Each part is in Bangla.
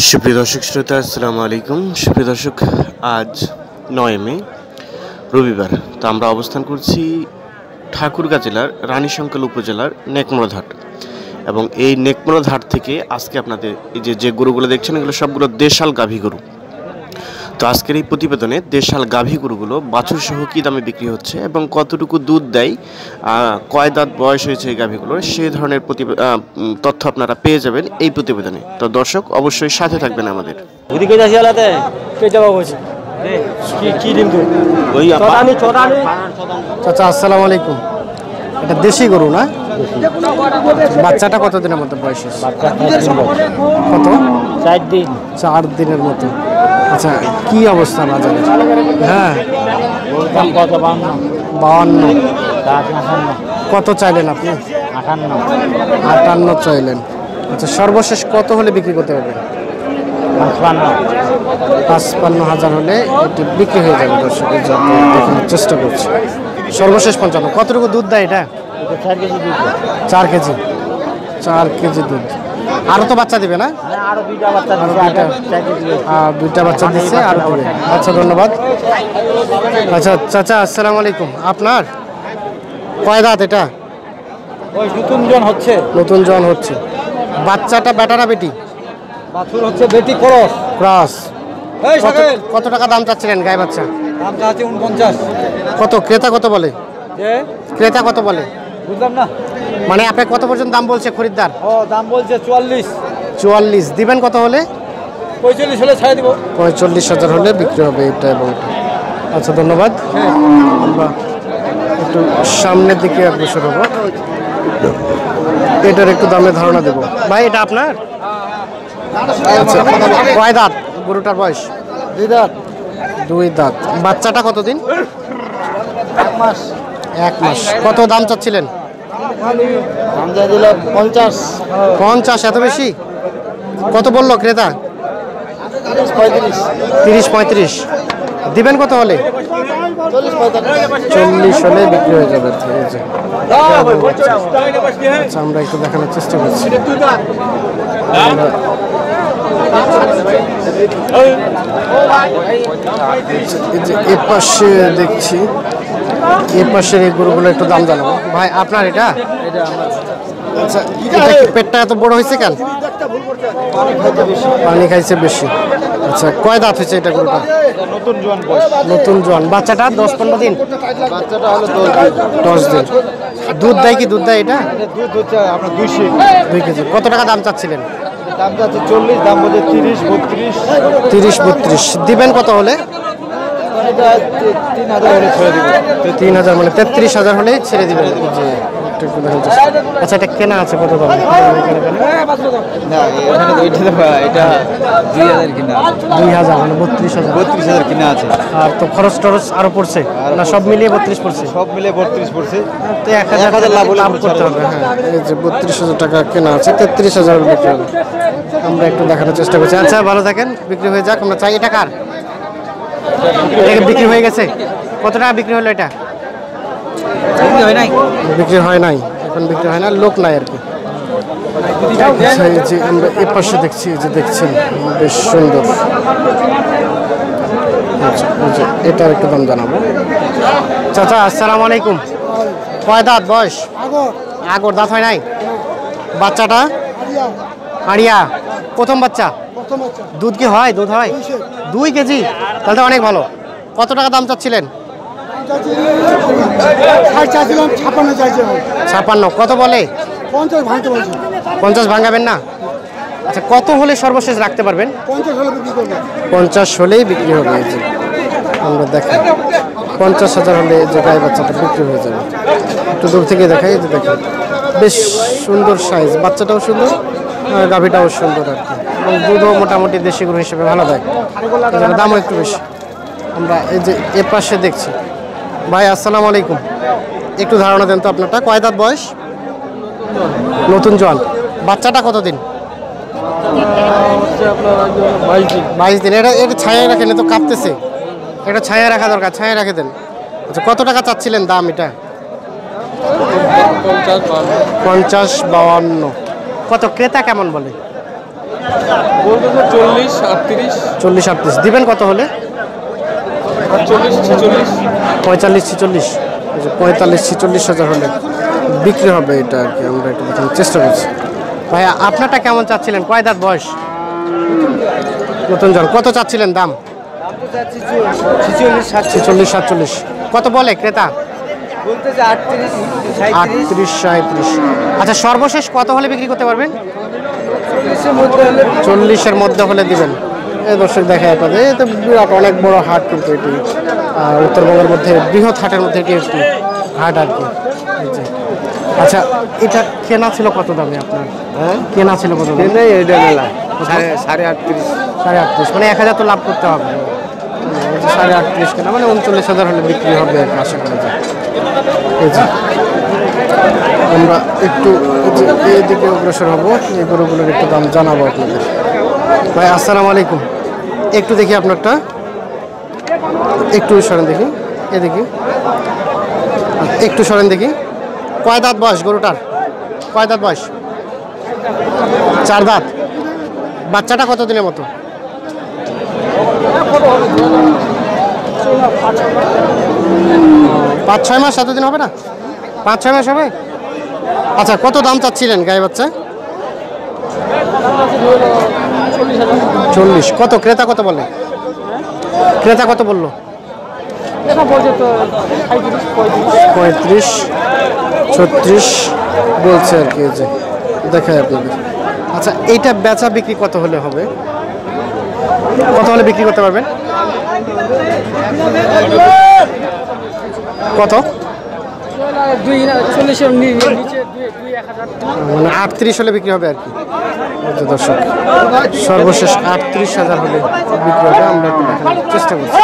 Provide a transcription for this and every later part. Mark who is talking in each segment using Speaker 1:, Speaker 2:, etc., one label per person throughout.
Speaker 1: সুপ্রিয় দর্শক শ্রোতা, আসসালামু আলাইকুম। সুপ্রিয় দর্শক, আজ ৯ মে রবিবার। তো আমরা অবস্থান করছি ঠাকুরগাঁ জেলার রানীশঙ্কল উপজেলার নেকমুরাদ হাট, এবং এই নেকমুরাদ হাট থেকে আজকে আপনাদের এই যে গরুগুলো দেখছেন, এগুলো সবগুলো দেশাল গাভী গরু। তো আজকের এই প্রতিবেদনে দেশাল গাভী গরুগুলো বাছুর সহ কী দামে বিক্রি হচ্ছে এবং কতটুকু দুধ দেয়, কয় দাঁত বয়স হয়েছে এই গাভীগুলোর, সেই ধরনের তথ্য আপনারা পেয়ে যাবেন এই প্রতিবেদনে। তো দর্শক, অবশ্যই সাথে থাকবেন আমাদের।
Speaker 2: চাচা আসসালামু আলাইকুম। এটা দেশি গরু না? বাচ্চাটা কত দিনের মতো বয়স? কত?
Speaker 3: 4 দিন।
Speaker 2: 4 দিনের মতো। আচ্ছা, কি অবস্থা বাজারে? হ্যাঁ, 52। কত চাইলেন আপনি? 58 চাইলেন। আচ্ছা, সর্বশেষ কত হলে বিক্রি করতে পারবেন? 55,000 হলে এটি বিক্রি হয়ে যাবে। দর্শকের জন্য দেখানোর চেষ্টা করছি। সর্বশেষ 55। কতটুকু দুধ দেয় এটা?
Speaker 3: 4 কেজি দুধ।
Speaker 2: 4 কেজি। 4 কেজি দুধ। আরও তো বাচ্চা দিবে না?
Speaker 3: আরো 2টা বাচ্চা দিচ্ছে।
Speaker 2: 2টা বাচ্চা দিচ্ছে, আরও দিবে। আচ্ছা, ধন্যবাদ। আচ্ছা চাচা আসসালামু আলাইকুম। আপনার কয় দাঁত এটা?
Speaker 3: নতুন জন হচ্ছে।
Speaker 2: নতুন জন হচ্ছে। বাচ্চাটা বেটা না বেটি?
Speaker 3: বাছুর হচ্ছে বেটি ক্রস।
Speaker 2: ক্রস। কত টাকা দাম চাচ্ছিলেন গায়ে বাচ্চা?
Speaker 3: দাম চাচ্ছি 49।
Speaker 2: কত? ক্রেতা কত বলে? ক্রেতা কত বলে?
Speaker 3: বুঝলাম না।
Speaker 2: মানে আপনি কত পর্যন্ত দাম বলছে খরিদ্দার?
Speaker 3: দাম বলছে 44।
Speaker 2: 44 দিবেন কত হলে?
Speaker 3: 45 হলে ছেড়ে দিব।
Speaker 2: 45,000 হলে বিক্রি হবে এটা এবং এটা। আচ্ছা, ধন্যবাদ। আমরা একটু সামনের দিকে অগ্রসর হব, এটার একটু দামে ধারণা দেব। ভাই, এটা আপনার? আচ্ছা, কয় দাঁত গরুটার বয়স?
Speaker 3: 2 দাঁত।
Speaker 2: 2 দাঁত। বাচ্চাটা কতদিন?
Speaker 3: 1 মাস।
Speaker 2: 1 মাস। কত দাম চাচ্ছিলেন?
Speaker 3: দাম যা দিল 50।
Speaker 2: 50? এত বেশি? কত বললো ক্রেতা? 30-35 দিবেন কত হলে? 40 হলে বিক্রি হয়ে যাবে। আচ্ছা, আমরা একটু দেখানোর চেষ্টা করছি। এ পাশে দেখছি, এ পাশের এই গরুগুলো একটু দাম জানাবো। ভাই, আপনার এটা? আচ্ছা, এটা কি পেটটা এত বড় হয়েছে কেন? পানি খাইছে বেশি। আচ্ছা, কয় দাঁত হয়েছে এটা গরুটা? নতুন জোয়ান। বাচ্চাটা 10-15 দিন?
Speaker 3: বাচ্চাটা হলো
Speaker 2: 10 দিন। দুধ দেয় কি? দুধ দেয় এটা?
Speaker 3: দুধ হচ্ছে আপনার
Speaker 2: 2 কেজি। কত টাকা দাম চাচ্ছিলেন?
Speaker 3: দাম চাচ্ছে 40, দাম বলছে
Speaker 2: 30-32 দিবেন কত হলে?
Speaker 3: 3,000 হলে ছেড়ে দিব।
Speaker 2: 3,000 মানে 33,000 হলেই ছেড়ে দিবেন। আচ্ছা, এটা কেনা আছে কত দাম?
Speaker 3: না, এখানে তো এটা 2,000 কিনা আছে।
Speaker 2: 2,000 মানে 32,000।
Speaker 3: 32,000 কিনা আছে।
Speaker 2: আর তো খরচ টরচ আরো পড়ছে না? সব মিলিয়ে 32 পড়ছে।
Speaker 3: সব মিলে 32 পড়ছে।
Speaker 2: তো 1,000 লাভ করতে হবে। হ্যাঁ, এই যে 32,000 টাকা কেনা আছে, 33,000 বিক্রি হবে। আমরা একটু দেখানোর চেষ্টা করছি। আচ্ছা, ভালো থাকেন, বিক্রি হয়ে যাক। আমরা চাই। এটা কার? এটা বিক্রি হয়ে গেছে? কত টাকা বিক্রি হলো এটা? বিক্রি হয় নাই। এখন বিক্রি হয় না, লোক নাই আর কি। আচ্ছা, এই যে আমরা এ পাশে দেখছি, এই যে দেখছেন, বেশ সুন্দর। আচ্ছা, এটার একটু দাম জানাবো। চাচা আসসালামু আলাইকুম। কয় দাঁত বয়স? আগর। দাঁত হয় নাই? বাচ্চাটা? আড়িয়া। প্রথম বাচ্চা? দুধ কি হয়? দুধ হয় 2 কেজি? তাহলে তো অনেক ভালো। কত টাকা দাম চাচ্ছিলেন? 56। কত বলে? 50 ভাঙাবেন না? আচ্ছা, কত হলে সর্বশেষ রাখতে পারবেন? 50 হলেই বিক্রি হবে। এই যে আমরা দেখেন, 50,000 হলে যে গাই বাচ্চাটা বিক্রি হয়ে যাবে। একটু দূর থেকে দেখাই। এই যে দেখেন, বেশ সুন্দর সাইজ। বাচ্চাটাও সুন্দর, গাভীটাও সুন্দর আর কি। এবং দুধও মোটামুটি দেশি গরু হিসেবে ভালো দেয়, দামও একটু বেশি। আমরা এই যে এ পাশে দেখছি। ভাই আসসালামু আলাইকুম। একটু ধারণা দেন তো আপনারটা। কয় দাঁত বয়স? নতুন জোয়ান। বাচ্চাটা কতদিন? 22 দিন। এটা ছায়া রাখেন, তো কাঁপতেছে। এটা ছায়া রাখা দরকার, ছায়া রেখে দেন। আচ্ছা, কত টাকা চাচ্ছিলেন দাম এটা?
Speaker 3: 50-52।
Speaker 2: কত ক্রেতা কেমন বলে?
Speaker 3: বলতেছে 40 38
Speaker 2: 40 38 দিবেন কত হলে?
Speaker 3: 40 46
Speaker 2: 45 46 45 46 হাজার হলে বিক্রি হবে এটা আর কি। আমরা একটু দেখানোর চেষ্টা করছি। ভাইয়া আপনারটা কেমন চাচ্ছিলেন? কয় দাঁত বয়স? নতুন জন। কত চাচ্ছিলেন দাম? 46 47। কত বলে ক্রেতা?
Speaker 3: বলতেছে 38
Speaker 2: 38 37। আচ্ছা সর্বশেষ কত হলে বিক্রি করতে পারবেন? 40-এর মধ্যে হলে দিবেন। এই দর্শক দেখে আপনাদের এই তো বিরাট অনেক বড় হাট কিন্তু এটি উত্তরবঙ্গের মধ্যে বৃহৎ হাটের মধ্যে এটি একটি হাট আর কি। এই যে। আচ্ছা এটা কেনা ছিল কত দামে আপনার?
Speaker 3: হ্যাঁ
Speaker 2: কেনা ছিল কত দামে?
Speaker 3: নেই এটা মেলা 38.5
Speaker 2: 38 মানে 1000 তো লাভ করতে হবে। 38.5 কেনা মানে 39,000 হলে বিক্রি হবে আর কি আশা করা যায়। এই যে আমরা একটু এইদিকে অগ্রসর হবো, এই গরুগুলোর একটু দাম জানাবো আপনাদের। ভাই আসসালামু আলাইকুম। একটু দেখি আপনারটা, একটু সরেন দেখি, এদিকে একটু সরেন দেখি। কয় দাঁত বয়স গরুটার? কয় দাঁত বয়স? 4 দাঁত। বাচ্চাটা কত দিনের মতো? 5-6 মাস, এতদিন হবে না? 5-6 মাস হবে। আচ্ছা কত দাম চাচ্ছিলেন গায়ে বাচ্চা? 40। কত ক্রেতা কত বলে? ক্রেতা কত বললো? 35 36 বলছে আর কি। এই যে দেখায় আপনাদের। আচ্ছা এইটা বেচা বিক্রি কত হলে হবে? কত হলে বিক্রি করতে পারবেন? কত?
Speaker 4: 40-এর নিচে 2-1000
Speaker 2: মানে 38 হলে বিক্রি হবে আর কি। এই যে দর্শক সর্বশেষ 38,000 হলে বিক্রি হবে। আমরা একটু দেখানোর চেষ্টা করছি।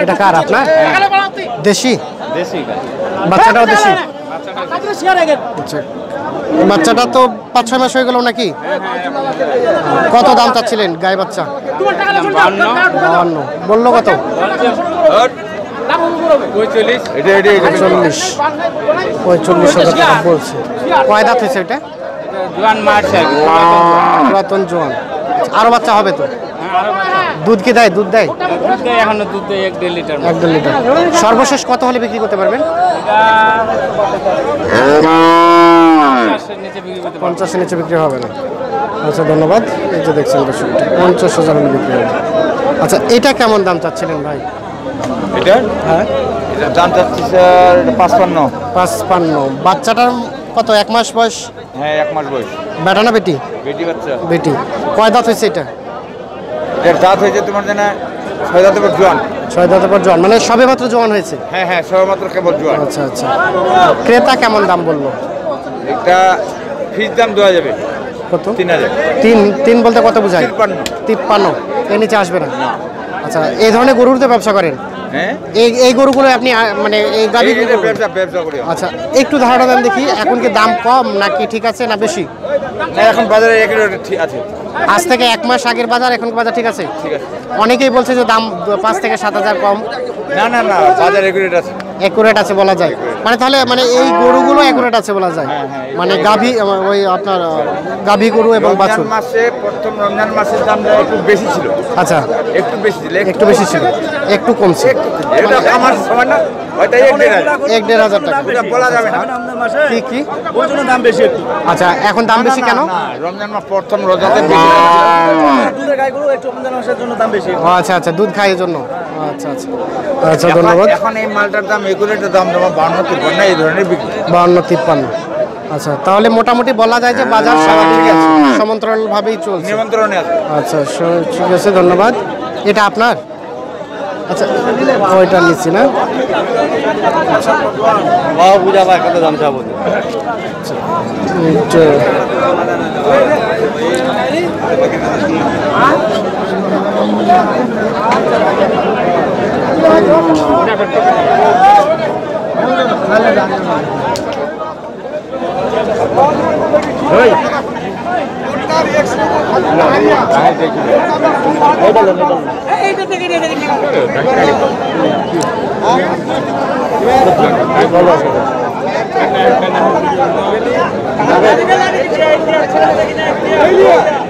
Speaker 2: এটা কার আপনার? দেশি? বাচ্চাটাও দেশি? আচ্ছা বাচ্চাটা তো 5-6 মাস হয়ে গেল নাকি? কত দাম চাচ্ছিলেন গায়ে বাচ্চা? 52। বললো কত? 45,000 টাকা বলছে। কয় দাঁত হয়েছে এটা? পুরাতন জোয়ান। আরো বাচ্চা হবে তো? দুধ কি দেয়? দুধ দেয়?
Speaker 4: এখনো দুধ দেয় 1-1.5 লিটার।
Speaker 2: 1-1.5 লিটার। সর্বশেষ কত হলে বিক্রি করতে পারবেন? 50-এর নিচে বিক্রি হবে না। আচ্ছা ধন্যবাদ। এই যে দেখছেন দর্শক 50,000 হলে বিক্রি হবে। আচ্ছা এটা কেমন দাম চাচ্ছিলেন ভাই?
Speaker 3: এটা
Speaker 2: হ্যাঁ
Speaker 3: এটা দাম চাচ্ছি স্যার 55।
Speaker 2: 55। বাচ্চাটার কত? 1 মাস বয়স?
Speaker 3: হ্যাঁ 1 মাস বয়স।
Speaker 2: বেটা না বেটি?
Speaker 3: বেটি বাচ্চা।
Speaker 2: বেটি। কয় দাঁত হয়েছে এটা?
Speaker 3: এর দাঁত হয়েছে তোমার জানা 6 দাঁতের পর জোয়ান।
Speaker 2: 6 দাঁতের পর জোয়ান মানে সবে মাত্র জোয়ান হয়েছে।
Speaker 3: হ্যাঁ হ্যাঁ সবেমাত্র কেবল জোয়ান।
Speaker 2: আচ্ছা আচ্ছা। ক্রেতা কেমন দাম বললো?
Speaker 3: এটা ফিস দাম দেওয়া যাবে
Speaker 2: কত?
Speaker 3: 3000।
Speaker 2: 3 বলতে কত বোঝায়?
Speaker 3: 53।
Speaker 2: এর নিচে আসবে না। আচ্ছা এই ধরনের গরুর তো ব্যবসা করেন?
Speaker 3: হ্যাঁ
Speaker 2: এই গরুগুলো আপনি মানে এই গাভী
Speaker 3: এই যে ব্যবসা করি।
Speaker 2: আচ্ছা একটু ধারণা দেন দেখি এখন কি দাম কম নাকি ঠিক আছে না বেশি?
Speaker 3: না এখন বাজারে একই রেট ঠিক আছে।
Speaker 2: আজ থেকে 1 মাস আগের বাজার এখন বাজার ঠিক আছে?
Speaker 3: ঠিক আছে।
Speaker 2: অনেকেই বলছে যে দাম 5 থেকে 7,000 কম।
Speaker 3: না না না বাজারে একই রেট আছে।
Speaker 2: একুরেট আছে বলা যায়। মানে তাহলে মানে এই গরুগুলো একুরেট আছে বলা যায়। মানে গাভী ওই আপনার গাভী গরু এবং বাছুর।
Speaker 3: প্রথম রমজান মাসের দামটা একটু বেশি ছিল।
Speaker 2: আচ্ছা
Speaker 3: একটু বেশি ছিল।
Speaker 2: একটু বেশি ছিল, একটু কমছে।
Speaker 3: এটা আমার সময় না ওইটাই
Speaker 2: 1,500 টাকা
Speaker 3: এটা বলা যাবে না।
Speaker 2: কি কি
Speaker 4: ওই জন্য দাম বেশি একটু।
Speaker 2: আচ্ছা এখন দাম বেশি কেন?
Speaker 3: না, রমজান মাস প্রথম রোজাতে বেশি।
Speaker 4: দুধের গাইগুলো একটু রমজান মাসের জন্য দাম বেশি।
Speaker 2: ও আচ্ছা আচ্ছা দুধ খায় এর জন্য। আচ্ছা আচ্ছা আচ্ছা ধন্যবাদ।
Speaker 3: এখন এই মালটার দাম একুরেটের দাম তোমার 52-53 এই ধরনের বিক্রি।
Speaker 2: 52-53। আচ্ছা তাহলে মোটামুটি বলা যায় যে বাজার স্বাভাবিক আছে, সমান্তরালভাবেই চলছে।
Speaker 3: নিমন্ত্রণে আছে।
Speaker 2: আচ্ছা ঠিক আছে ধন্যবাদ। এটা আপনার? আচ্ছা ওইটা নিচ্ছি না।
Speaker 3: বাবা বুঝা ভাই কত দাম চাবো? যাবে